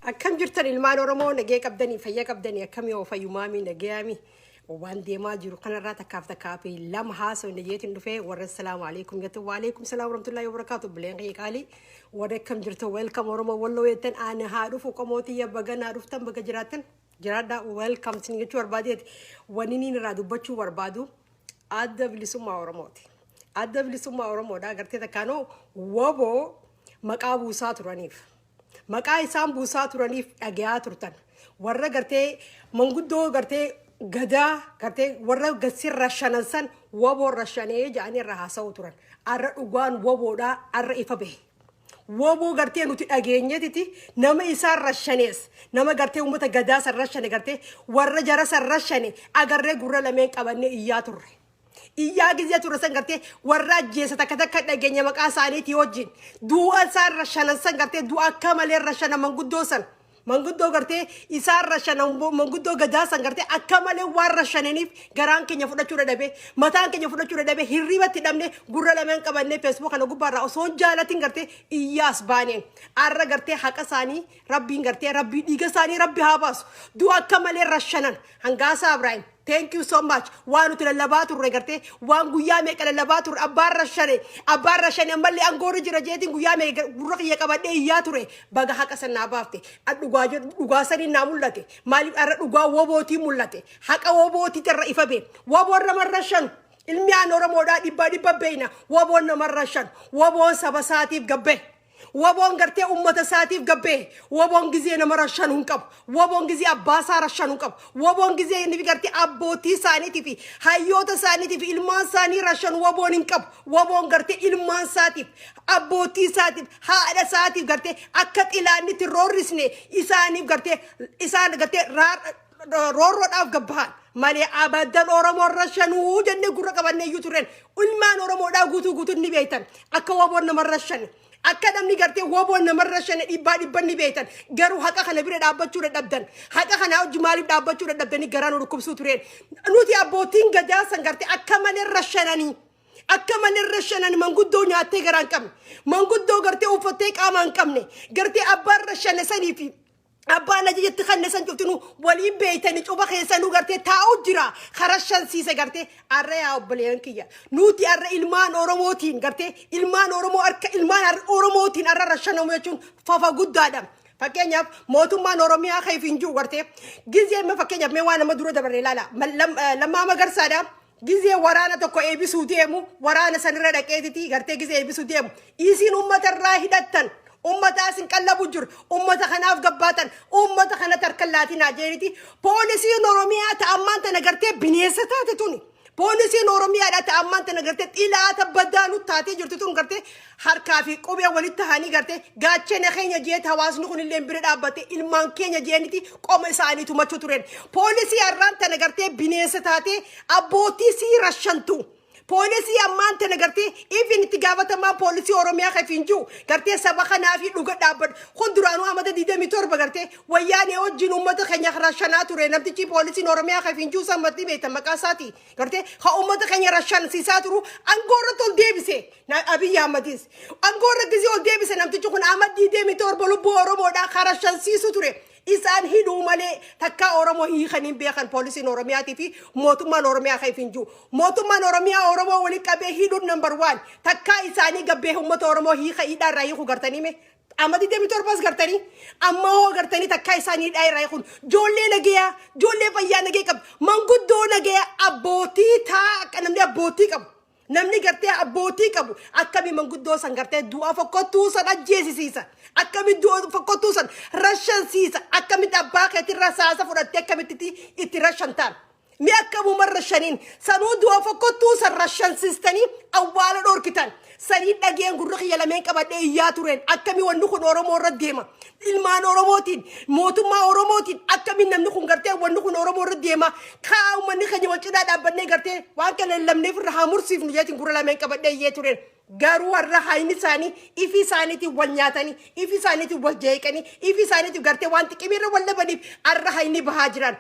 Akkam jirtan ilmaan Oromoo nagee qabdanii fayyaa qabdanii akkamii oo fayyumaami nageeyami waan deemaa jiru kanarraa takkaaf takkaafi lama haasoo nageetiin dhufee warra salaamu alaykum yatu wa alaykum salaam warahmatullahi wabarakatuh bileen qiiqaali warra akkam jirtu welcome Oromoo walloo yetan ana haa dhufu qomootii baganaa dhuftan baga jiraatan jiraadha welcome sin jechuu barbaadeeti wanni irraa dubbachuu barbaadu adda bilisumaa Oromooti adda bilisumaa Oromoodha gartee takkaanoo waboo maqaa buusaa turaniif maqaa isaan buusaa turaniif dhageeyaa turtan warra gartee manguddoo gartee gadaa gartee warra gasirra shanansan waboo rashanee jaanii irra haasa'u turan arra dhugaan waboodha arra ifa bahe waboo gartee nuti dhageenyetiti nama isaan rashanees nama gartee ummata gadaa san rashane gartee warra jara san rashane agarree gurra lameen qabannee iyyaa turre iyyaa gizee turre san gartee warra ajjeesa takka takka dhageenya maqaa isaaniitii wajjin du'a isaan rashanan san gartee du'a akka malee rashana manguddoo san manguddoo gartee isaan rashana manguddoo gadaa san gartee akka malee waan rashananiif garaan keenya fudhachuu dadhabe mataan keenya fudhachuu dadhabe hirribatti dhabne gurra lameen qabannee Facebook kana gubbaarraa osoo jaalatiin gartee iyyaas baaneen arra gartee haqa isaanii rabbiin gartee rabbii dhiiga isaanii rabbi haa baasu du'a akka malee rashanan hangaasaa Ibrahim thank you so much waan uti lallabaa turre gartee waan guyyaa meeqa lallabaa turre abbaan rashane ammallee angoorri jira jeetiin guyyaa meeqa gurra kiyya qabadhee iyyaa ture baga haqa sanaa baafte dhugaa sanii naa mul'ate maaliif arra dhugaa wobootii mul'ate haqa wobootii irra ifa bee woboon namarra shan ilmi aan Oromoodhaa dhibba beeyna woboon namarra shan woboon saba isaatiif gabbee wabon gartee ummata saatiif gabbee wabon gizee nama rashan hunqab wabon gizee abbaasaa rashan hunqab wabon gizee inni gartee abbootii isaaniitii fi hayyoota isaaniitii fi ilmaan isaanii rashan wabon hinqab wabon gartee ilmaan isaatiif abbootii isaatiif haadha isaatiif gartee akka xilaannitti roorrisne isaaniif gartee isaan gartee roorroodhaaf gabbahan malee abadan Oromoo rashanuu jennee gurra qabannee iyyuu turren ilmaan Oromoodhaa guutuu ni beektan akka wabon nama rashan akka namni gartee woboon namarra shane dhibba ni beektan garuu haqa kana bira dhaabbachuu dadhabdan haqa kana hojii maaliif dhaabbachuu dadhabdanii garaan dhukkubsuu tureen nuti abbootiin gadaa san gartee akka malee rashananii manguddoo nyaattee garaan qabne manguddoo gartee uffattee qaamaan qabne gartee abbaan rashane sanii fi abbaan ajajetti kanne san cuftinu waliin beeytanii cuba keessanuu gartee taa'u jira karashansiise gartee arra yaa obboleen kiyya nuti arra ilmaan Oromootiin gartee ilmaan Oromoo harka ilmaan Oromootiin arra rashanamu jechuun fafa guddaadha fakkeenyaaf mootummaan Oromiyaa kayfiin jiru gartee gizee ma fakkeenyaaf mee waan nama dura dabarre ilaala lammaa magarsaadha gizee waraana tokko eebisuu deemu waraana sanirra dhaqeetiti gartee gizee eebisuu deemu isiin uummatarraa hidhattan ummata asin qallabu jir ummata kanaaf gabbaatan ummata kana tarkallaatiin ajeeriti poolisiin Oromiyaa ta'ammaan tana gartee bineensa taate tuni poolisiin Oromiyaadha ta'ammaan tana gartee xilaata baddaanu taatee jirtu tun gartee harkaa fi qubee walitti tahanii gartee gaachana keenya jeet hawaasni kun illee bira dhaabbate ilmaan keenya jeeniti qoma isaanii tumachuu tureen poolisii har'aan tana gartee bineensa taatee abbootii sii rashantu Polisi ammaan tana gartee even itti gaafatamaa poolisii Oromiyaa kayfiin jiru gartee saba kanaa fi dhuga dhaabbatu kun duraanuu amata 27 gartee wayyaanee wajjin uummata keenya rashanaa ture namtichi poolisiin Oromiyaa kayfiin jiru sammatti beektan maqaa isaati gartee ha uummata keenya rashansiisaa turu angoorra tol deebise Abiy Ahmedis angoorra gizee ol deebise namtichi kun amata 27 lubbuu Oromoodhaa karashansiisu ture isaan hidhuu malee takka Oromoo hiikaniin beekan poolisiin Oromiyaatii fi mootummaan Oromiyaa kayfiin jiru mootummaan Oromiyaa Oromoo waliin qabee hidhuun number 1 takka isaanii gabbee uummata Oromoo hidhaarraa hiikuu gartanii mee amati 27 gartanii amma hoo gartanii takka isaanii hidhaarraa hiikuun joollee nageeyaa joollee fayyaa nagee qabu manguddoo nageeyaa abbootii taa namni abbootii qabu namni gartee abbootii qabu akkami manguddoo san gartee du'a fokkottuu san ajjeesisiisa akkami du'a fokkottuu san rashansiisa akkami abbaa keetirra saasa fudhattee akkamitti itti rashantaan mi akkamu marrashaniin sanuu du'a fokkottuu san rashansiistanii awwaala dhorkitan sanii dhageen gurra kiyya lameen qabadhee iyyaa tureen akkami wanni kun Oromoo irra deema ilmaan Oromootiin mootummaa Oromootiin akkami namni kun gartee wanni kun Oromoo irra deema kaa uummanni keenya wal cinaa dhaabbannee gartee waan kana lamneef irra haa mursiifnu jeetiin gurra lameen qabadhee iyyee tureen garuu warra hayni isaanii ifi isaaniitiin wal nyaatanii ifi isaaniitiin wal jeeqanii ifi isaaniitiin gartee waan xiqqimiirra wal labaniif arra hayni bahaa jiran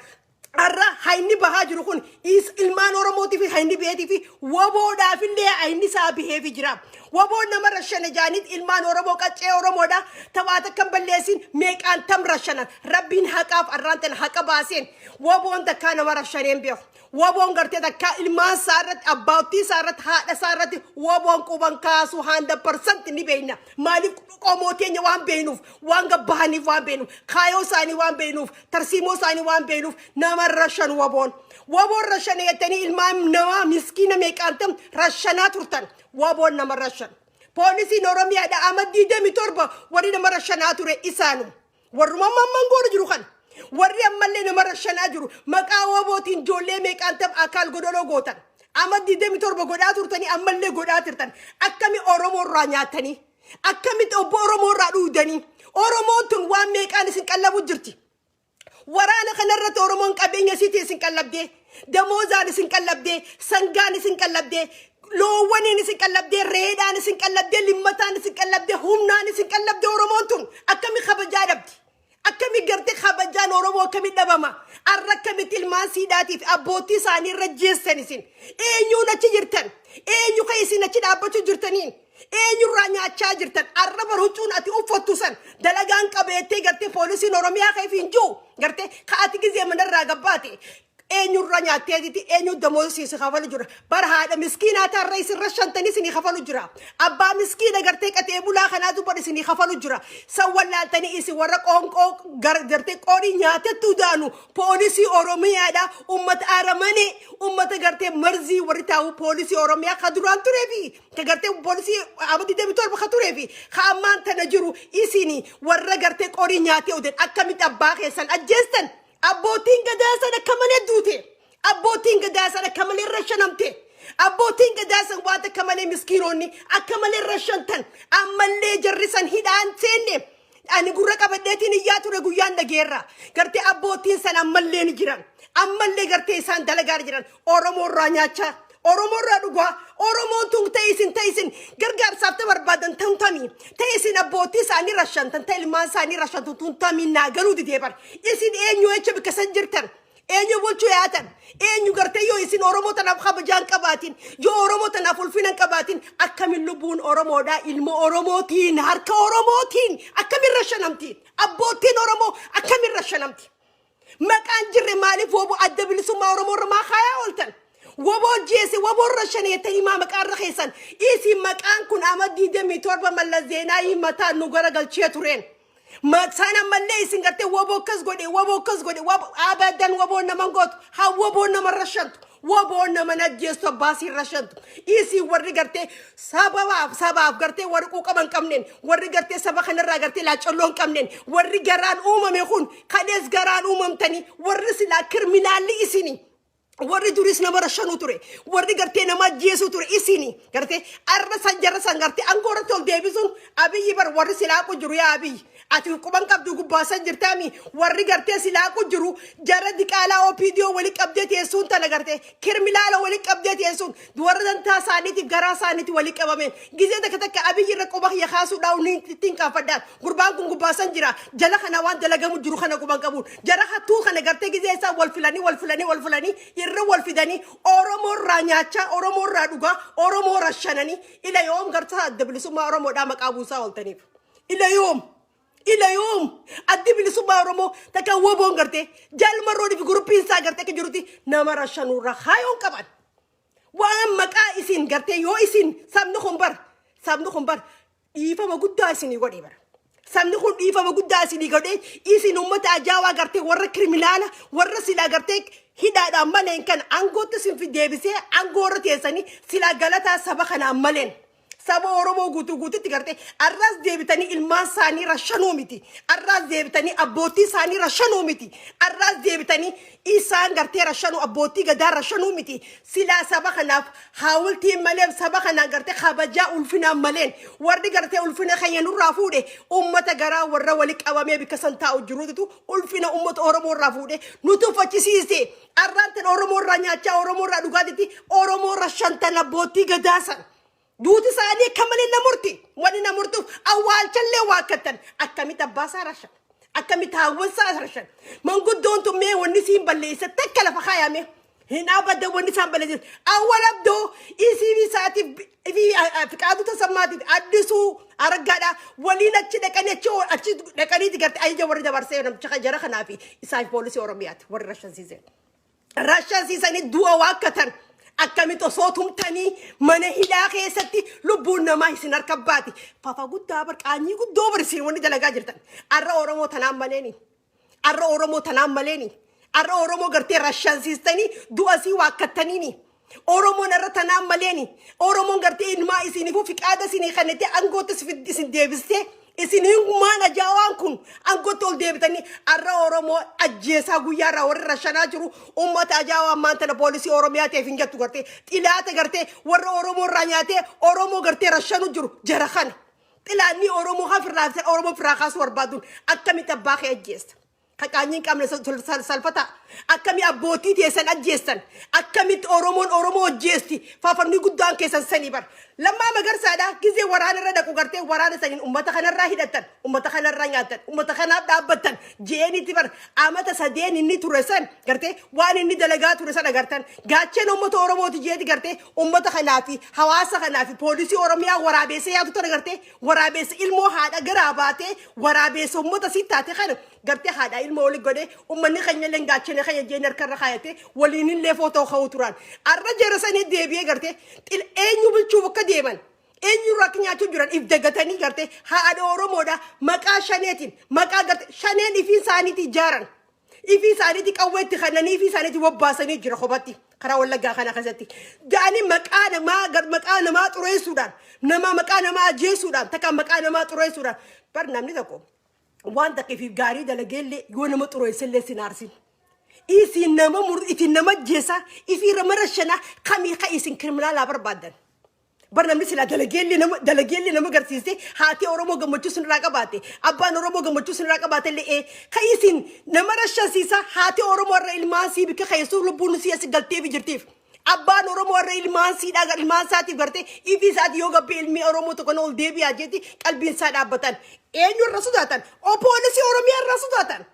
arra hayni bahaa jiru kun is ilmaan oromootii fi hayni beetii fi waboodhaaf illee hayni isaa bihee fi jira. Waboon nama rashana jaanit ilmaan oromoo qaccee oromoodha tawaata kan balleessin meeqaan tam rashanan rabbiin haqaaf arraantan haqa baaseen waboon takkaa nama rashaneen beeku. Waboon gartee takkaa ilmaan saarratti abbaattii saarratti haadha saarratti waboon quban kaasu 100% ni beekna. Maaliif qomoo teenya waan beeknuuf waan gabbahaniif waan beeknuuf kaayoo isaanii waan beeknuuf tarsiimoo isaanii waan beeknuuf nama rashan waboon. Waboon rashan yettanii ilmaan nama miskiina meeqaantam rashanaa turtan waboon nama rashan. Poolisiin Oromiyaadha amma 27 warri nama rashanaa ture isaanu. Warruma mamman jiru kan. Warri ammallee nama rashanaa jiru maqaa wabootiin ijoollee meeqaantam akaal godoloo gootan. Amma 27 godhaa turtanii ammallee godhaa turtan. Akkami Oromoo irraa nyaatanii akkamitti obbo Oromoo irraa dhuudanii Oromoon tun waan meeqaan isin qallabu jirti. Waraana kanarratti Oromoon qabeenya isiitii isin qallabdee damoozaan isin qallabdee sangaan isin qallabdee loowwaniin isin qallabdee reedhaan isin qallabdee limmataan isin qallabdee humnaan isin qallabdee Oromoon tun akkami kabajaa dhabdi. Akkami gartee kabajaan Oromoo akkami dhabama arra akkamitti ilmaan siidaatiif abbootii isaanii irra jeessan isin eenyuun achi jirtan eenyu kan isin achi dhaabbachuu jirtaniin eenyurraa nyaachaa jirtan arra baruucuun ati uffattu san dalagaan qabeettee gartee poolisiin Oromiyaa kan ifiin jiru gartee ka'ati gizee manarraa gabbaate eenyurra nyaatteetiti eenyu damoosiisi kafalu jira bara haadha miskiinaa taarra isinirra shantanii isinii kafalu jira abbaa miskiina gartee qatee bulaa kanaatu bara isinii kafalu jira san wallaaltanii isin warra qoonqoo gartee qorii nyaatettuu daanu poolisii Oromiyaadha ummata aramanii ummata gartee marzii warri taa'u poolisii Oromiyaa ka duraan tureefi ka gartee poolisii abadii deebitorba ka tureefi ka ammaan tana jiru isinii warra gartee qorii nyaatee oden akkamitti abbaa keessan ajjeestan. Abbootiin gadaa sana kamalee duute abbootiin gadaa sana kamalee rashanamte abbootiin gadaa sana waata kamalee miskiinonni akkamalee rashantan ammallee jarrisan hidhaan seenne ani gurra qabadheetiin iyyaa ture guyyaan dhageerra gartee abbootiin sana ammallee ni jiran ammallee gartee isaan dalagaa jiran Oromoo irraa nyaachaa Oromoo irraa dhugaa Oromoon tun ta'isin gargaarsaaf ta barbaadan tantamii ta'isin abbootii isaanii rashantan ta ilmaan isaanii rashantu tuntamii naagaluu didee bar isin eenyu echa bikkasan jirtan eenyu bulchuu yaatan eenyu gartee yoo isin Oromoo tanaaf kabajaan qabaatin yoo Oromoo tanaaf ulfinan qabaatin akkamin lubbuun Oromoodhaa ilma Oromootiin harka Oromootiin akkamin rashanamtiin abbootiin Oromoo akkamin rashanamti maqaan jirre maaliif wobo adda bilisummaa Oromoo irra maa kaayaa ooltan. Wabo jese wabo rashane ta imama qarra khaysan isi maqaan kun amadi de mitorba malazena imata nugara galchiya turen ma sana malle isin garte wabo kas gode wabo abadan wabo na mangot ha wabo na marashant wabo na manajesto basi rashant isi warri garte sabab garte warri ku qaban kamnen warri garte sabakhana ra garte la cholon kamnen warri garan umame khun kades garan umamtani warri sila criminali isini warri duris nama rashanu ture warri garte nama jesu ture isini garte arra sanjara sangarte angora tol debisun abiyi bar warri sila ko juru ya abiyi ati kuban kabdu gubbasan jirtami warri garte sila ko juru jara dikala opidio wali qabde tesun tala garte kirmilala wali qabde tesun warra dan ta saniti gara saniti wali qabamen gize da kataka abiyi raqoba ya khasu dawni tinka fadda gurban kun gubbasan jira jala khana wan dalagamu juru khana kuban kabun jara khatu khana garte gize sa wal fulani irwal fidani Oromoo ranyacha Oromoo raduga Oromoo rashanani ila yom garta adbilisuma Oromoo da maqabusa waltanif ila yom adbilisuma Oromoo taka wobon garte jalma rodi fi grupin sa garte ke juruti nama rashanu ra khayon kaban wa maqa isin garte yo isin samnu khumbar ifa magudda isin igodi bar samni khun ifa magudda isin igodi isin ummata ajawa garte warra criminala warra sila garte hidada malen kan angoto sin fi debise angoro tesani sila galata sabakana malen sabo Oromoo gutu tigarte arras debitani ilman sani rashanu miti arras debitani aboti sani rashanu miti arras debitani isan garte rashanu aboti gada rashanu miti sila sabakana hawulti malen sabakana garte khabaja ulfina malen wardi garte ulfina khayenu rafude ummata gara warra walik awame bikasanta ujurudu ulfina ummata Oromoo rafude nutu fachisise arranten Oromoo ranyacha Oromoo radugaditi Oromoo rashantana aboti gadasan duuti saanii kamali namurti wani namurtu awwal challe wakatan akkamita basa rashan akkamitti haawwan isaa rashan manguddoon tummee wanni siin balleessa takka lafa kaayame hin abadda wanni isaan balleessa awwal abdoo isiif isaatiif fiqaadu tasammaatiif addisuu argaadha waliin achi dhaqanii garte ayya warri dabarsee namcha jara kanaafi isaan poolisii oromiyaati warri rashansiisanii du'a waakkatan akkamitti osoo tumtanii mana hidhaa keessatti lubbuun namaa isin harkabbaati fafa guddaa barqaanyii guddoo barsiin wanni dalagaa jirtan arra oromoo tanaan maleeni arra oromoo gartee rashansiistanii du'asii waakkattaniini oromoon arra tanaan maleeni oromoon gartee ilmaa isiniifuu fiqaada isinii kannete angoota isin deebistee isiniin maan ajaawaan kun angoota ol deebitanii arra oromoo ajjeesaa guyyaarraa warri rashanaa jiru ummata ajaawaan maantana poolisii oromiyaa ta'eef hin jettu gartee xilaata gartee warra oromoo irraa nyaatee oromoo gartee rashanu jiru jara kana xilaanni oromoo hafirraa oromoo firaa kaasuu barbaaduun akkamitti abbaa kee ajjeesta kaqaanyiin qabne salfata akkami abbootii teessan ajjeessan akkamitti oromoo ajjeesti faafanni guddaan keessan sanii bar lammaa magarsaadha gizee waraana irra dhaqu gartee waraana saniin ummata kanarraa hidhatan ummata kanarraa nyaatan ummata kanaaf dhaabbattan jeenitti bar amata sadeen inni ture san gartee waan inni dalagaa ture san agartan gaacheen ummata oromooti jeeti gartee ummata kanaafi hawaasa kanaafi poolisii oromiyaa waraabeessa yaatu tana gartee waraabeessa ilmoo haadha garaa baatee waraabeessa ummata sittaate kana gartee haadha ilmoo wali godhe ummanni keenya leen gaacheen kaya jeenar karra kayate waliin illee footoo khawturan arra jeerasanii deebi'ee gartee eenyu bulchuu bakka deeman eenyu rakk nyaachuu jiran if dagatanii gartee haadha oromoodha maqaa shaneetiin maqaa gartee shaneen ifii isaaniiti ijaaran ifii isaaniiti qawweetti kannanii ifii isaaniiti wabbaasanii jira kophaatti karaa wallaggaa kana keessatti jaanii maqaa namaa xureessuudhaan maqaa namaa ajjeesuudhaan takka maqaa namaa xureessuudhaan bar namni tokko waan takkiif gaarii dalageellee yoo nama xureessellee sinaarsin isin nama itin nama jeesa ifi ramarashana kami ka isin kriminala barbaadan barnamni sila dalageelli nama garsiiste haati oromoo gammachuu sin raqabaate abbaan oromoo gammachuu sin raqabaate lee ka isin nama rashansiisa haati oromoo irra ilmaan sii bika kayesuu lubbuun sii asi galtee bijirtiif abbaan oromoo irra ilmaan saatiif gartee ifi isaati yoo gabbe ilmi oromoo tokko ol deebi'aa jeeti qalbiin isaa dhaabbatan eenyu irra sodaatan poolisii oromiyaa irra sodaatan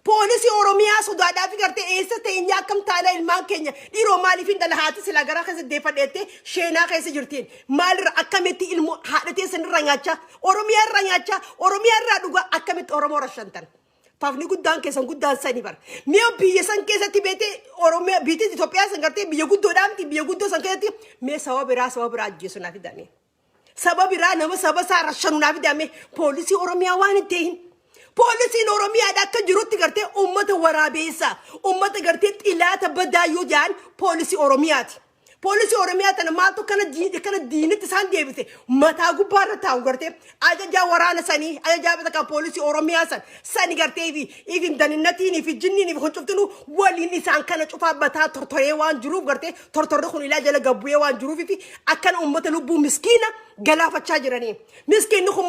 poolisii oromiyaa sodaadhaaf gartee eessa ta'inyaa akkam taala ilmaan keenya dhiiroo maaliif hin dhala haati sila garaa keessa deeffadheettee sheenaa keessa jirtiin maalirra akkamitti ilmoo haadhatee sanirra nyaachaa oromiyaa irraa dhugaa akkamitti oromoo rashantan faafni guddaan keessan guddaan sani bar mi'a biyya san keessatti beete oromiyaa biyya Itoophiyaa san gartee biyya guddoodhaamti biyya guddoo san keessatti mee sababa biraa ajjeesu naaf hidhame sababa biraa nama sababa isaa rashanu naaf hidhame poolisii oromiyaa waan hin ta'in poolisiin oromiyaadha akka jirutti gartee ummata waraabeessa ummata gartee xilaata badaayyoo jaan poolisii oromiyaati poolisii oromiyaa tana maaltu kana diinitti isaan deebite mataa gubbaarra taa'u gartee ajajaa waraana sanii ajajaa bakka poolisii oromiyaa sani gartee fi daninnatiin fi jinniin fi huncuftinu waliin isaan kana cufaa bataa tortoree waan jiruuf gartee tortorri kun ilaa jala gabbu'ee waan jiruuf fi akkana ummata lubbuu miskiina galaafachaa jiranii miskiinni kun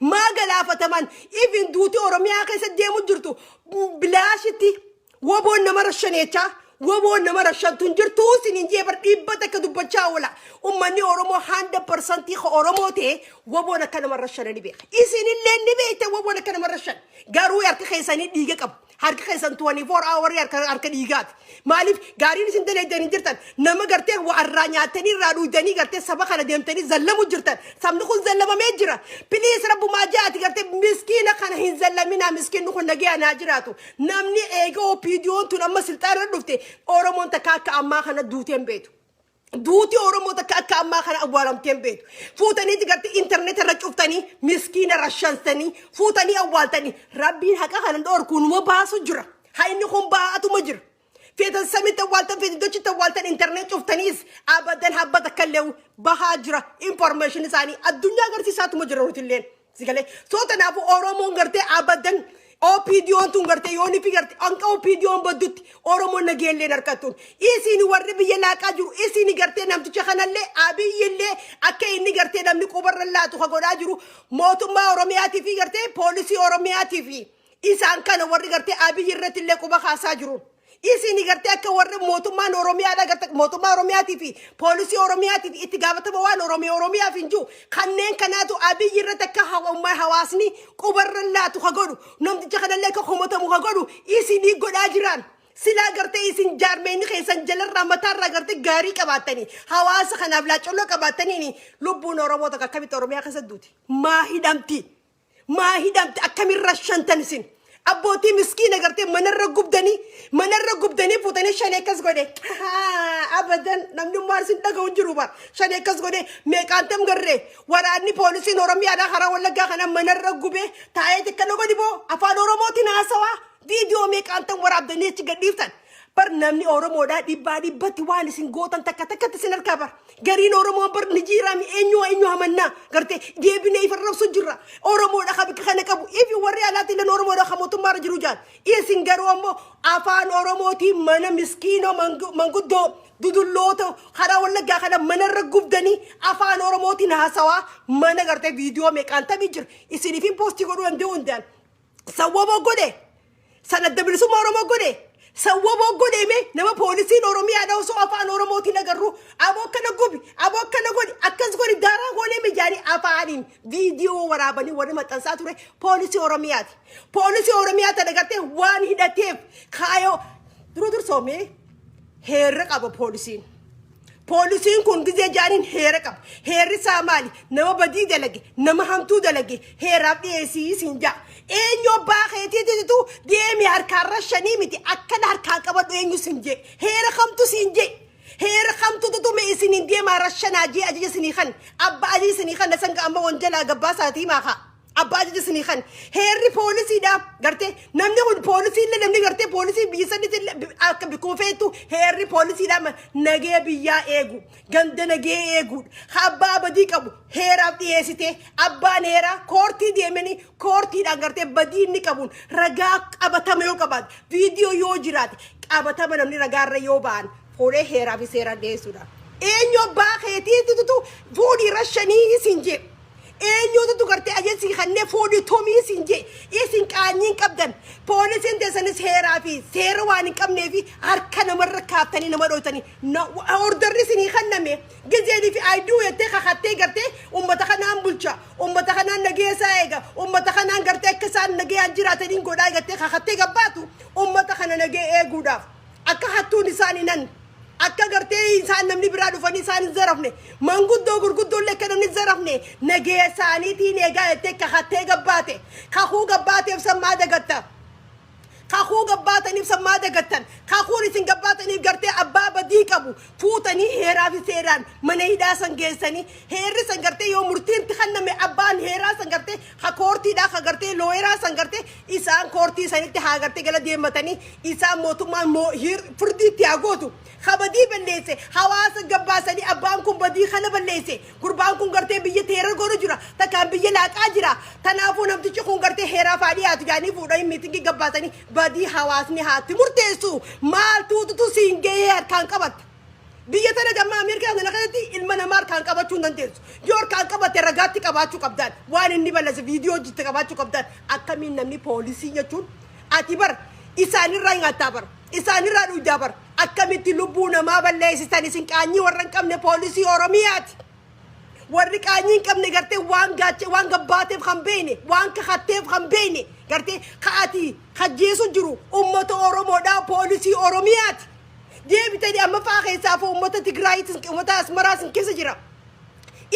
maa galaafataman even duuti oromiyaa keessa deemu jirtu bilaashitti waboon nama rashaneechaa waboon nama rashantuun jirtu sinin jeebar dhibbata akka dubbachaa oola ummanni oromoo 100% ka oromoo ta'e waboon akka nama rashanani beeka isinillee ni beekte waboon akka nama rashan garuu harka keessanii dhiiga qabu harka keessan 24 hours harka dhiigaati maaliif gaariin isin daleedanii jirtan nama gartee warraa nyaatanii irraa dhuudanii gartee saba kana deemtanii zallamu jirtan sabni kun zallamamee jira piliis rabbumaa jaati gartee miskiina kana hin zallaminaa miskiinni kun nageenyaa jiraatu namni eega opiidiyoon tun amma silxaarra dhufte oromoon takka akka ammaa kana duuteen beetu duuti oromoo takka akka ammaa kana awwaalamteen beetu fuutanii gartee internet irra cuftanii miskiina rashansanii fuutanii awwaaltanii rabbiin haqa kana dhoorkuun baasu jira hayni kun baatuma jira feetan samitti awwaaltan feetan dochitti awwaaltan internet cuftaniis abadan habbata kalleewu bahaa jira information isaanii addunyaa agarsiisaatuma jira rutilleen sigalee sootanaafuu oromoon gartee abadan opiidiyoon tun gartee yooni fi gartee anqa opiidiyoon baddutti oromoon nageelleen harkattuun isiini warri biyya laaqaa jiru isiini gartee namticha kanallee abiyyillee akka inni gartee namni qubarra laatu godhaa jiru mootummaa oromiyaatii fi gartee poolisii oromiyaatii fi isaan kana warri gartee abiyyi irratti illee quba kaasaa jiru isini gartee akka warra mootummaan Oromiyaadha gartee mootummaa Oromiyaatii fi poolisii Oromiyaatii fi itti gaafatama waan Oromiyaaf hin jiru kanneen kanaatu Abiyyi irratti akka hawaasni qubarra laatu ka godhu namticha kanallee akka homotamu ka godhu isini godhaa jiran sila gartee isin jaarmeeni keessan jalarraa mataarraa gartee gaarii qabaatanii hawaasa kanaaf laacoloo qabaatanii lubbuun Oromoo tokko akkamitti Oromiyaa keessa duuti maa hidhamti akkamirra shantan isin abbootii miskiina gartee manarra gubdanii fuutanii shanee akkas godhe abadan namni maarsin dhaga'uun jiru bar shanee akkas godhe meeqaantam garree waraanni poolisiin Oromiyaadhaa karaa Wallaggaa kana manarra gubee taa'ee xiqqana godhi boo afaan Oromootiin haasawaa viidiyoo meeqaantam waraabdanii achi gadhiiftan bar namni Oromoodhaa dhibbatti waan isin gootan takkatti isin harkaa bar gariin Oromoo bar ni jiiraami eenyu hamannaa gartee deebinee ifarrabsu jirra Oromoodhaa kabika kana qabu ifi warri alaatti illee Oromoodhaa kamootummaarra jiru jaan isin garuu ammoo afaan Oromootiin mana miskiinoo manguddoo dudulloota karaa Wallaggaa kana manarra gubdanii afaan Oromootiin haasawaa mana gartee viidiyoo meeqaantamii jira isiniifin poostii godhuu danda'u hundaan sawwaboo godhe sanadda bilisummaa Oromoo godhe sawwaboo godheme nama poolisiin Oromiyaadha osoo afaan Oromootiin agarru aboo akkana gubi aboo akkana godhi akkas godhi daaraa goonee jaanii afaaniin viidiyoo waraabanii warri maxxansaa ture poolisii Oromiyaati agartee waan hidhateef kaayoo dursoomee heerra qaba poolisiin kun gizee jaaniin heera qaba heerri isaa maali nama badii dalage nama hamtuu dalage heeraaf dhiyeessii siin jaa eenyu baakeetiititu deemi harkaarra shanii miti akkana harkaan qabadhu eenyu siin jee heera kamtu siin jee heera kamtutu mee isiniin deemaa rashanaa jee ajaja sinii kan abba ajaja sinii kan nasan amma wanjalaa gabbaa saatii maakaa abbaa ajaja sinii kan heerri poolisiidha gartee namni kun poolisiillee namni gartee poolisii biyya saniitillee akka bikuufeetu heerri poolisiidha nagee biyyaa eegu ganda nagee eeguudha abbaa badii qabu heeraaf dhiyeessite abbaan heeraa koortii deemanii koortiidhaan gartee badii inni qabuun ragaa qabatama yoo qabaate viidiyoo yoo jiraate qabatama namni ragaarra yoo ba'an fuudhee heeraa fi seeraan dhiyeessuudha eenyu abbaa keetiitutu fuudhii rashanii isin jee eenyuutu gartee ajeessi kannee fuudhii tomii siin jee isin qaanyiin qabdan poolisiin teessanis heeraa fi seera waan hin qabnee fi harka namarra kaaftanii nama dhootanii ordarri isinii kanname gizeedii fi aayiduu jettee kakattee gartee ummata kanaan bulcha ummata kanaan nageessaa eega ummata kanaan gartee akka isaan nagayaan jiraataniin godhaa gattee kakattee gabbaatu ummata kana nagee eeguudhaaf akka hattuun isaanii nan akka gartee isaan namni biraa dhufanii isaan zarafne manguddoo gurguddoollee akka namni zarafne nagee isaaniitiin eegaa jettee kakattee gabbaate kakuu gabbaateef sammaa dagatta kakuu gabbaataniif sammaa dagattan kakuun isin gabbaataniif gartee abbaa badii qabu fuutanii heeraa fi seeraan mana hidhaa san geessanii heerri san gartee yoo murtiitti kanname abbaan heeraa san gartee ha koortiidhaa ka gartee looyeraa san gartee isaan koortii sanitti haa gartee gala deemmatanii isaan mootummaan firdiitti haa gootu kabadii balleesse hawaasa gabbaasanii abbaan kun badii kana balleesse gurbaan kun gartee biyya teera godhu jira takkaan biyya laaqaa jira tanaafuu namtichi kun gartee heeraa faadhii haatu jaanii fuudhanii miitingii gabbaasanii badii hawaasni haatti murteessu maaltuutu siin gahee harkaan qabatte biyya tana gamma Ameerikaa kana kanatti ilma namaa harkaan qabachuu hin dandeessu yoo harkaan qabatte ragaatti qabaachuu qabdaan waan inni balleesse viidiyoo jitte qabaachuu qabdaan akkamiin namni poolisii jechuun ati bar isaanirraa nyaataa bar isaanirraa dhugdaa bar akkamitti lubbuu namaa balleessitan isin qaanyii warra hin qabne poolisii Oromiyaati warri qaanyii hin qabne gartee waan gabbaateef kan beene waan kakatteef kan beene gartee kaati hajjeesu jiru ummata Oromoodhaa poolisii Oromiyaati deebitanii amma faa keessaa foo ummata Tigraayitis ummata Asmaraas keessa jira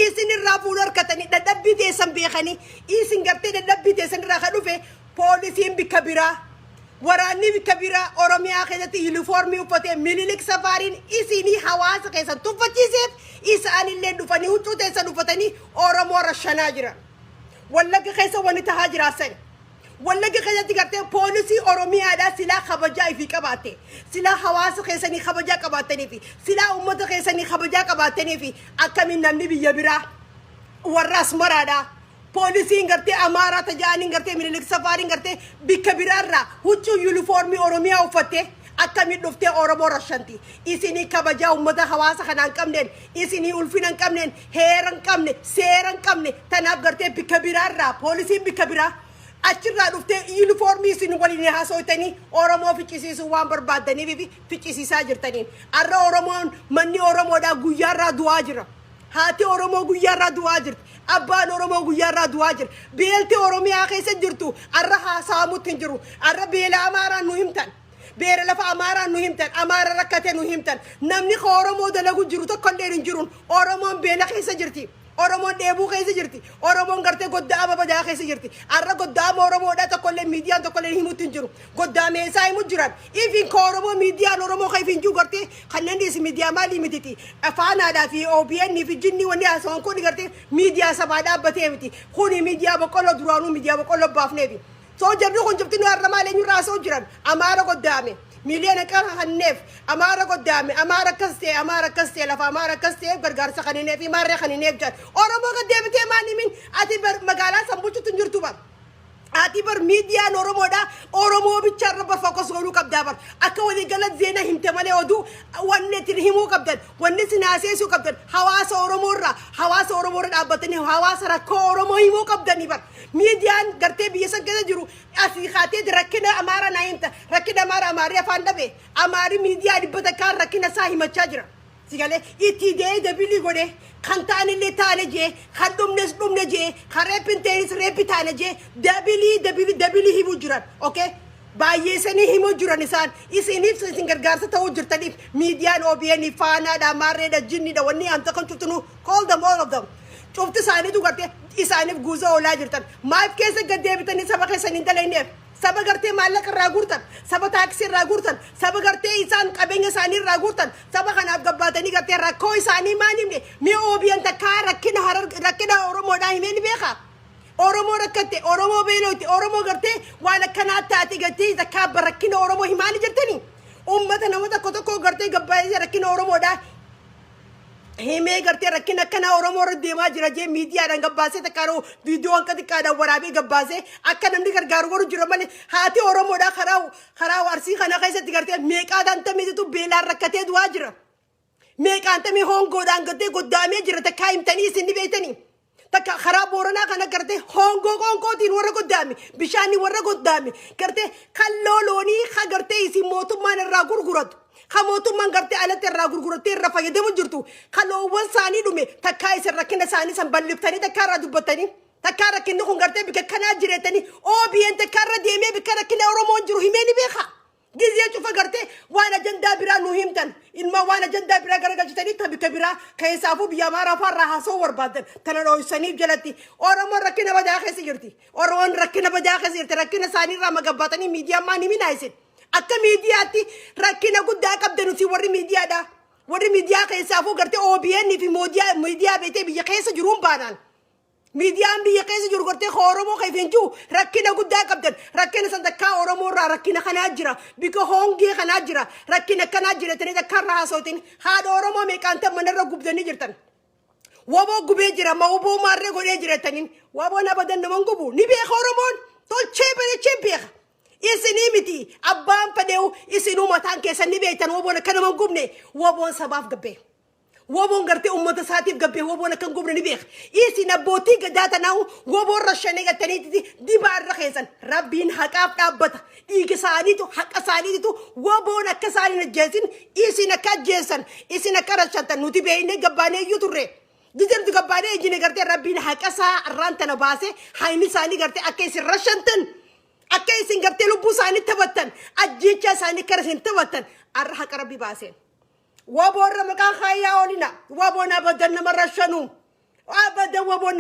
isin irraa fuudhu harkatanii dadhabbii teessan beekanii isin gartee dadhabbii teessan irraa kan dhufe poolisiin bikka biraa waraanni bikka biraa Oromiyaa keessatti yuunifoormii uffatee mililik safaariin isinii hawaasa keessan tuffachiiseef isaanillee dhufanii huccuu teessan uffatanii Oromoo rashanaa jira Wallagga keessa wanni tahaa jiraasan Wallagga keessatti gartee poolisii Oromiyaadhaa silaa kabajaa ifii qabaate silaa hawaasa keessanii kabajaa qabaataniifi silaa ummata keessanii kabajaa qabaataniifi akkamiin namni biyya biraa warra Asmaraadhaa poolisiin gartee Amaaraa tajaajilin gartee mililik safaariin gartee bikka biraarraa huccuu yuunifoormii Oromiyaa uffattee akkamiin dhuftee Oromoo rashanti isinii kabajaa ummata hawaasa kanaan qabneen isinii ulfina hin qabneen heera hin qabne seera hin qabne tanaaf gartee bikka biraarraa poolisiin bikka biraa achirraa dhuftee yuunifoormii isin waliin haasawtanii Oromoo ficcisiisuu waan barbaadaniif fi ficcisiisaa jirtaniin arra Oromoon manni Oromoodhaa guyyaarraa du'aa jira. Haati Oromoo guyyaarraa du'aa jirti. Abbaan Oromoo guyyaarraa du'aa jira. Beelti Oromiyaa keessa jirtu arra haasa'amutti hin jiru. Arra beela Amaaraan nu himtan. Beera lafa Amaaraan nu himtan. Amaara rakkate nu himtan. Namni Oromoo dalagu jiru tokkollee hin jiruun Oromoon beela keessa jirti. Oromoon dheebuu keessa jirti. Oromoon gartee goddaama badaa keessa jirti. Arra goddaama Oromoodhaa tokkollee miidiyaan tokkollee himutti hin jiru. Goddaama isaa himu jiran. Ifin ka Oromoo miidiyaan Oromoo ka ifin jiru gartee kanneen dhiisi miidiyaa maalii mititi. Afaanaadhaa fi OBN fi jinni wanni haasawwan kun gartee miidiyaa sabaa dhaabbatee miti. Kuni miidiyaa boqqolloo duraanuu miidiyaa boqqolloo baafneefi. Soo jarri kun jabti nu har'a maal eenyu raasoo jiran. Amaara goddaame. Miliyoona kan hanneef Amaara goddaame Amaara kaste lafa Amaara kaste gargaarsa kanineef imaarree kanineef jaan Oromoo gaddeebitee maanimin ati bar magaalaa sambuuchutu hin jirtu bar ati bar miidiyaan Oromoodhaa Oromoo bicharra bar fokkos godhuu qabdaa bar akka walii galat zeena himte malee oduu wanni itti himuu qabdan wanni sinaaseessuu qabdan hawaasa Oromoorraa dhaabbatanii hawaasa rakkoo Oromoo himuu qabdanii bar miidiyaan gartee biyya san keessa jiru asii kaatee rakkina Amaara naa himta rakkina Amaarii afaan dhabe Amaari miidiyaa dhibbata kaan rakkina isaa himachaa jira. Sigale ittii dabili godhe kan taanillee taane jee kan dhumne jee kan reeppinteeris reeppi taane jee dabili himuu jiran okay baay'eessanii himuu jiran isaan isiniif isin gargaarsa ta'uu jirtaniif miidiyaan OBN faanaadha maarreedha jinniidha wanni anta kan cuftinu call them all of them cufti isaaniitu gartee isaaniif guuza oolaa jirtan maaf keessa gaddeebitanii saba keessan hin dalayneef saba gartee maallaqa irraa guurtan saba taaksii irraa guurtan saba gartee isaan qabeenya isaanii irraa guurtan saba kanaaf gabbaatanii gartee rakkoo isaanii maan himne mee OBN takkaa rakkina Oromoodhaa himee ni beekaa Oromoo rakkatte Oromoo beelootti Oromoo gartee waan akkanaa taate gartee takkaa barakkina Oromoo himaani jirtanii ummata namoota tokko gartee gabbaatee rakkina Oromoodhaa himee gartee rakkina akkana Oromoo irra deemaa jira jee miidiyaadhaan gabbaasee takkaaroo viidiyoo hanqa xiqqaadhaan waraabee gabbaasee akka namni gargaaru godhu jira malee haati Oromoodhaa karaa Arsii kana keessatti gartee meeqaa tantamiitu beelaan rakkatee du'aa jira. Meeqaan tamii hongoodhaan gartee goddaamee jira takkaa himtanii isin ni beeytanii. Takka karaa Booranaa kana gartee hongoo qoonqootiin warra goddaame bishaanii warra goddaame gartee kalloo loonii ka gartee isin mootummaan irraa gurguratu. Kamotumman gartee alatti irraa gurgurattee irra fayyadamu jirtu kaloowwan isaanii dhume takkaa isin rakkina isaanii san balliftanii takkaa irraa dubbattanii takkaa rakkinni kun gartee bika kanaa jireetanii OBN takkaa irra deemee bika rakkina Oromoon jiru himee ni beeka gizee cufa gartee waan ajandaa biraa nu himtan ilma waan ajandaa biraa garagalchitanii tabika biraa keessaafuu biyya Amaaraa faarraa haasoo barbaadan tana dhooysaniif jalatti Oromoon rakkina badaa keessa jirti Oromoon rakkina badaa keessa jirti rakkina isaanii irraa magabbaatanii miidiyaan maan himinaa isin akka miidiyaatti rakkina guddaa qabdanuti warri miidiyaadha warri miidiyaa keessaafuu gartee OBN fi miidiyaa beetee biyya keessa jiruun baanaan miidiyaan biyya keessa jiru gartee Oromoo keefin jiru rakkina guddaa qabdan rakkina san takkaa Oromoo irraa rakkina kanaa jira bika hongee kanaa jira rakkina kanaa jira tanii takkaa irraa haasawtin haadha Oromoo meeqaan tan manarra gubdanii jirtan waboo gubee jira ma waboo maarree godhee jirataniin waboon abadan naman gubu ni beeka Oromoon tolchee beeka isinii miti abbaan fedheewu isinuu mataan keessan ni beektan waboon akka naman gubne waboon sabaaf gabbee waboon gartee ummata isaatiif gabbee waboon akka hin gubne ni beeka isin abbootii gadaa tanaahu waboon rashanii gattaniiti dibaa irra keessan rabbiin haqaaf dhaabbata dhiiga isaaniitu haqa isaaniitu waboon akka isaanii ajjeesin isin akka ajjeessan isin akka rashantan nuti beeknee gabbaanee iyyuu turre gizirtu gabbaanee ijjine gartee rabbiin haqa isaa irraan tana baase hayni isaanii gartee akka isin rashantan akka isin gartee lubbuu isaanii taphattan ajjeecha isaanii kara isin taphattan arra haqa rabbi baaseen waboorra maqaan haayyaa oolina waboon abadan nama rashanu abadan waboon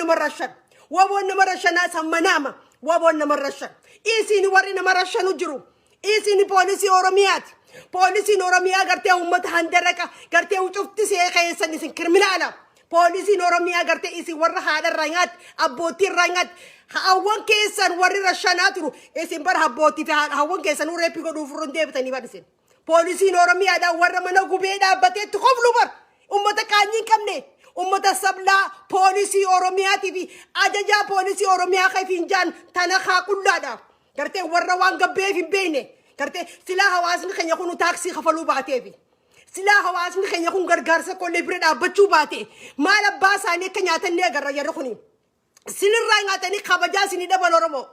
nama rashanaa sammanaama waboon nama rashan isin warri nama rashanu jiru isin poolisii Oromiyaati poolisiin Oromiyaa gartee ummata handaraqa gartee ucufti see keessan isin kriminaala poolisiin Oromiyaa gartee isin warra haadha irraa nyaatti abbootii irraa nyaatti hawwan keessan warri rashanaa turu isin bara abbootii fi hawwan keessan reeppi godhuuf furun deebitanii badisin poolisiin Oromiyaadhaan warra mana gubee dhaabbateetti qoflu bar ummata qaanyii hin qabne ummata sablaa poolisii Oromiyaatii fi ajajaa poolisii Oromiyaa keefiin jaan tana haa qullaadha gartee warra waan gabbeef hin beekne gartee silaa hawaasni keenya kun taaksii kafaluu baateefi silaa hawaasni keenya kun gargaarsa kollee bira dhaabbachuu baate maal abbaa isaanii akka nyaatanii agarra yeroo kuni sinirraa nyaatanii kabajaa isinii dhaban Oromoo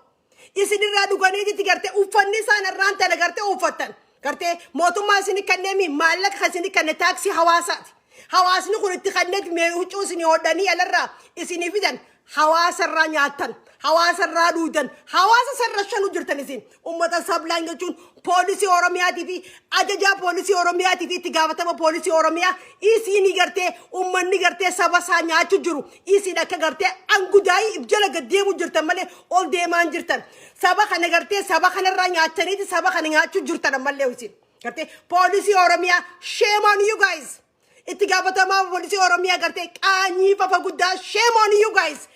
isin irraa dhuganiiti gartee uffanni isaan irraan tana gartee uffatan gartee mootummaa isin kanneen maallaqa isin kanneen taaksii hawaasaati hawaasni kun itti kanneen mee huccuu isin hodhanii alarraa isin fidan hawaasa irraa nyaatan hawaasa irraa dhuudan hawaasa sarrashanu jirtan isin ummata sablaan jechuun poolisii oromiyaatii fi ajajaa poolisii oromiyaatii fi itti gaafatama poolisii oromiyaa isin gartee ummanni gartee saba isaa nyaachuu jiru isin akka gartee angudaayii ibjala gaddeemu jirtan malee ol deemaan jirtan saba kana gartee saba kanarraa nyaachaniiti saba kana nyaachuu jirtan malee isin gartee poolisii oromiyaa shame on you guys itti gaafatama poolisii oromiyaa gartee qaanyii fafa guddaa shame on you guys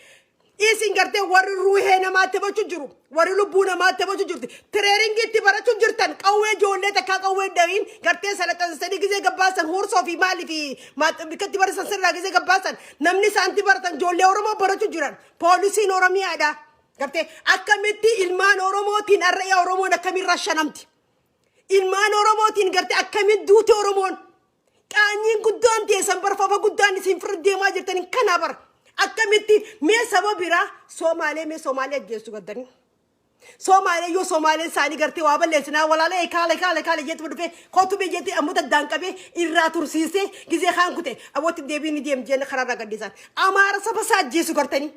isin gartee warri ruuhee namaatti bachuu jiru warri lubbuu namaatti bachuu jirti tireeringi itti barachuu jirtan qawwee ijoollee takkaa qawwee da'iin gartee salaxansanii gizee gabbaasan hursoo fi maalii fi bikkatti barisan sirraa gizee gabbaasan namni isaanti baratan ijoollee oromoo barachuu jiran poolisiin oromiyaadha gartee akkamitti ilmaan oromootiin arra'ee oromoon akkamiin rashanamti ilmaan oromootiin gartee akkamiin duuti oromoon qaanyiin guddaan teessan barfafa guddaan isin fira deemaa jirtaniin kanaa bara akkamitti mee saba biraa mee Somaalee ajjeessu gaddanii Somaalee yoo Somaalee isaanii gartee waa balleessinaa walaalee kaale jeetu dhufee kootu bee jeetti ammoo daddaan qabee irraa tursiisee gizee kaan kute abootti deebiin deem jenne karaarraa gaddiisan amaara saba isaa ajjeessu gartanii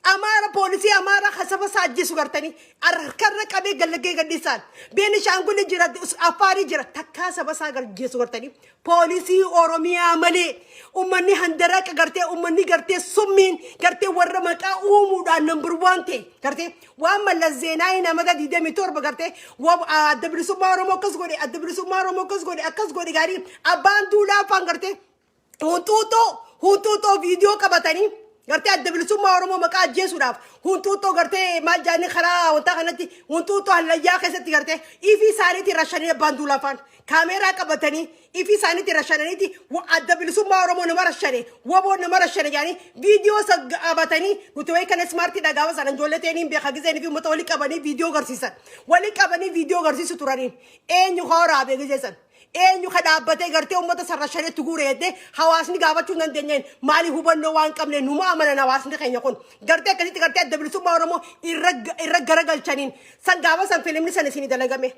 amaara poolisii amaara saba isaa ajjeessu gartanii harkarra qabee gallagee gaddiisan Beenishaangul jira Afaarii jira takkaa saba isaa ajjeessu gartanii poolisii oromiyaa malee ummanni handaraqa gartee ummanni gartee summiin gartee warra maqaa uumuudhaan number 1 ta'e gartee waan mallas zeenaa nama gadi 27 gartee adda bilisummaa oromoo akkas godhe gaarii abbaan duulaa afaan gartee huntuutoo viidiyoo qabatanii gartee adda bilisummaa oromoo maqaa ajjeesuudhaaf huntuutoo gartee maal jaanii karaa wanta kanatti huntuutoo hallayyaa keessatti gartee ifi isaaniitti rashanii abbaan duulaa afaan kaameeraa qabatanii ifi isaaniitti rashananiiti adda bilisummaa oromoo nama rashane waboo nama rashane jaanii viidiyoo qabatanii nuti wayi kana smartii dhagaaba sana ijoollee ta'anii beekaa giseenii fi uummata walii qabanii viidiyoo garsiisan walii qabanii viidiyoo garsiisu turaniin eenyu horaabee giseessan eenyu ka dhaabbatee gartee uummata sarrashaneetti guureedde hawaasni gaafachuu hin dandeenyeen maali hubannoo waan qabne numa amanan hawaasni keenya kun gartee akkasitti gartee adda bilisummaa oromoo irra garagalchaniin san gaafa san filimni san isinii dalagame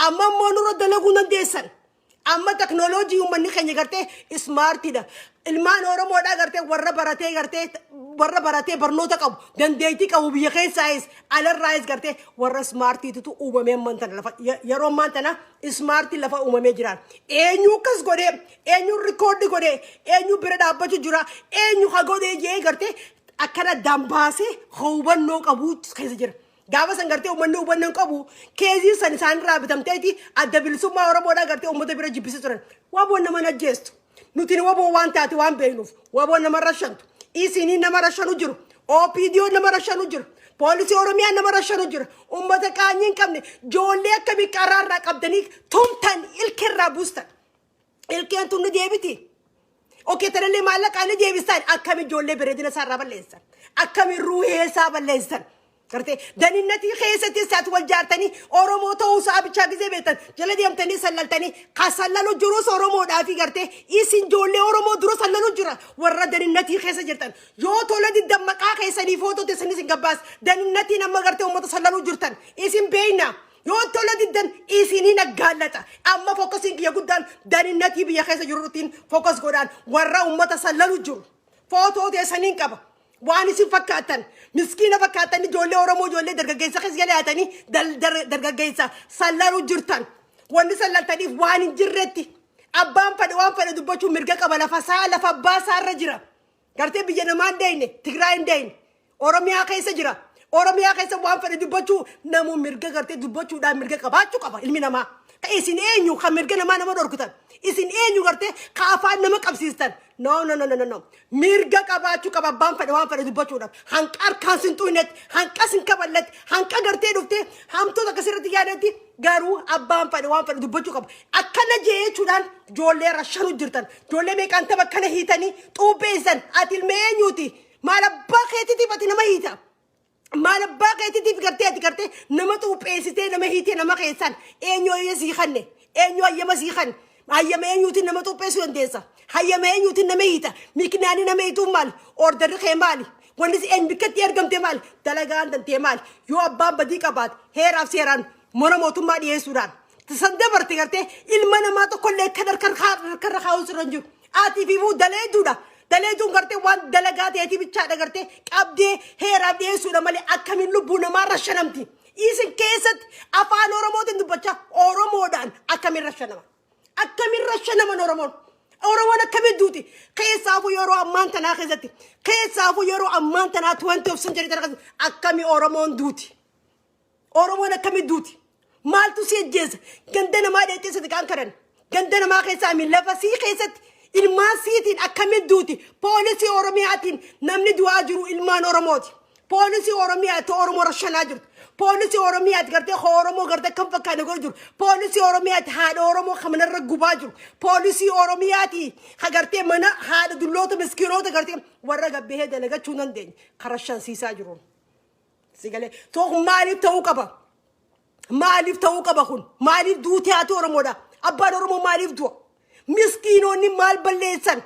amma immoo nurra dalaguu dandeessan amma teknooloojii uummanni keenya gartee ismaartiidha ilmaan oromoodhaa gartee warra baratee barnoota qabu dandeettii qabu biyya keessaayis alarraayis gartee warra ismaartiitu uumamee amman lafa yeroo ammaan tana ismaartii lafa uumamee jiraan eenyu akkas godhee eenyu rikoordi godhee eenyu bira dhaabbachuu jira eenyu ha godhee jee gartee akkana dambaasee hubannoo qabu keessa jira gaafa san gartee uummanni hubannoo qabu keezii san isaan irraa bitamteeti adda bilisummaa oromoodhaa gartee uummata bira jibbisee turan waboon nama najjeestu nuti waboo waan taate waan beeknuuf waboon nama rashantu isinii nama rashanu jiru OPDO nama rashanu jiru poolisii oromiyaa nama rashanu jiru uummata qaanyii hin qabne ijoollee akkamii qaraarraa qabdanii tumtan ilkeerraa buustan ilkeen tunni deebiti okee tanallee maallaqaan deebistan akkami ijoollee bareedina isaarraa balleessan akkami ruuhee isaa balleessan gartee daninnatii keessatti isaatti wal jaartanii oromoo ta'uu isaa bichaa gisee beektan jala deemtanii sallaltanii kasallalu jirus oromoodhaafi gartee isin ijoollee oromoo dura sallalu jira warra daninnatii keessa jirtan yoo tola diddamaqaa keessanii footoo teessanii isin gabbaas daninnatiin amma gartee uummata sallalu jirtan isin beeyna yoo tola diddan isinii naggaallata amma fokkasiin kiyya guddaan daninnatii biyya keessa jiruutiin fokkas godhaan warra uummata sallalu jiru footoo teessaniin qaba waan isin fakkaatan miskiina fakkaatan ijoollee oromoo ijoollee dargaggeessa keessa jalaatanii dargaggeessa sallalu jirtan wanni sallaltaniif waan hin jirretti abbaan fadhe waan fadhe dubbachuu mirga qaba lafa abbaa isaarra jira gartee biyya namaa hin deeyne Tigraay hin deeyne oromiyaa keessa jira oromiyaa keessa waan fadhe dubbachuu namuu mirga gartee dubbachuudhaan mirga qabaachuu qaba ilmi namaa isin eenyu kan mirga namaa nama dhorkutan isin eenyu gartee ka afaan nama qabsiistan no mirga qabaachuu qaba abbaan fadhe waan fadhe dubbachuudhaaf hanqa harkaan sin xuunetti hanqa sin kaballetti hanqa gartee dhuftee hamtoota akkasirratti yaadetti garuu abbaan fadhe waan fadhe dubbachuu qaba akkana jechuudhaan ijoollee rashanu jirtan ijoollee meeqaan tapha akkana hiitanii xuubbeessan ati ilma eenyuuti maal abbaa keetiitiif ati nama hiita maal abbaa keetiitiif gartee nama xuubbeessitee nama hiitee nama keessan eenyu hayyama sii kanne hayyama eenyuutiin nama xuubbeessuu dandeessa hayyama eenyuutiin nama hiita miknaanii nama hiituun maali ordarri kee maali wanni si en bikkatti ergamte maal dalagaan dantee maal yoo abbaan badii qabaat heeraaf seeraan mana mootummaa dhiyeessuudhaan san dabarte gartee ilma namaa tokkollee kan harkarra kaa'u sirra hin jiru aatii fi muu daleeduudha daleeduun gartee waan dalagaa ta'eetii bichaadha gartee qabdee heeraaf dhiyeessuudha malee akkamiin lubbuu namaa rashanamti isin keessatti afaan oromootiin dubbachaa oromoodhaan akkamiin rashanama oromoon akkamiin duuti keessaafu yeroo ammaan tanaa keessatti keessaafu yeroo ammaan tanaa 20th century keessatti akkamiin oromoon akkamiin duuti maaltu si ejjeessa ganda namaa dheettessati kan karan ganda namaa keessaa mi lafa sii keessatti ilmaan siitiin akkamiin duuti poolisii oromiyaatiin namni du'aa jiru ilmaan oromooti poolisii oromiyaatti oromoo rashanaa jirtu poolisii oromiyaatti gartee oromoo gartee kan fakkaane godhu jiru poolisii oromiyaatti haadha oromoo kamanarra gubaa jiru poolisii oromiyaatti gartee mana haadha dulloota miskiinoota gartee warra gabbehee dalagachuu dandeenye karashansiisaa jiru sigalee too maaliif ta'uu qaba kun maaliif duutee haati oromoodha abbaan oromoo maaliif du'a miskiinoonni maal balleessan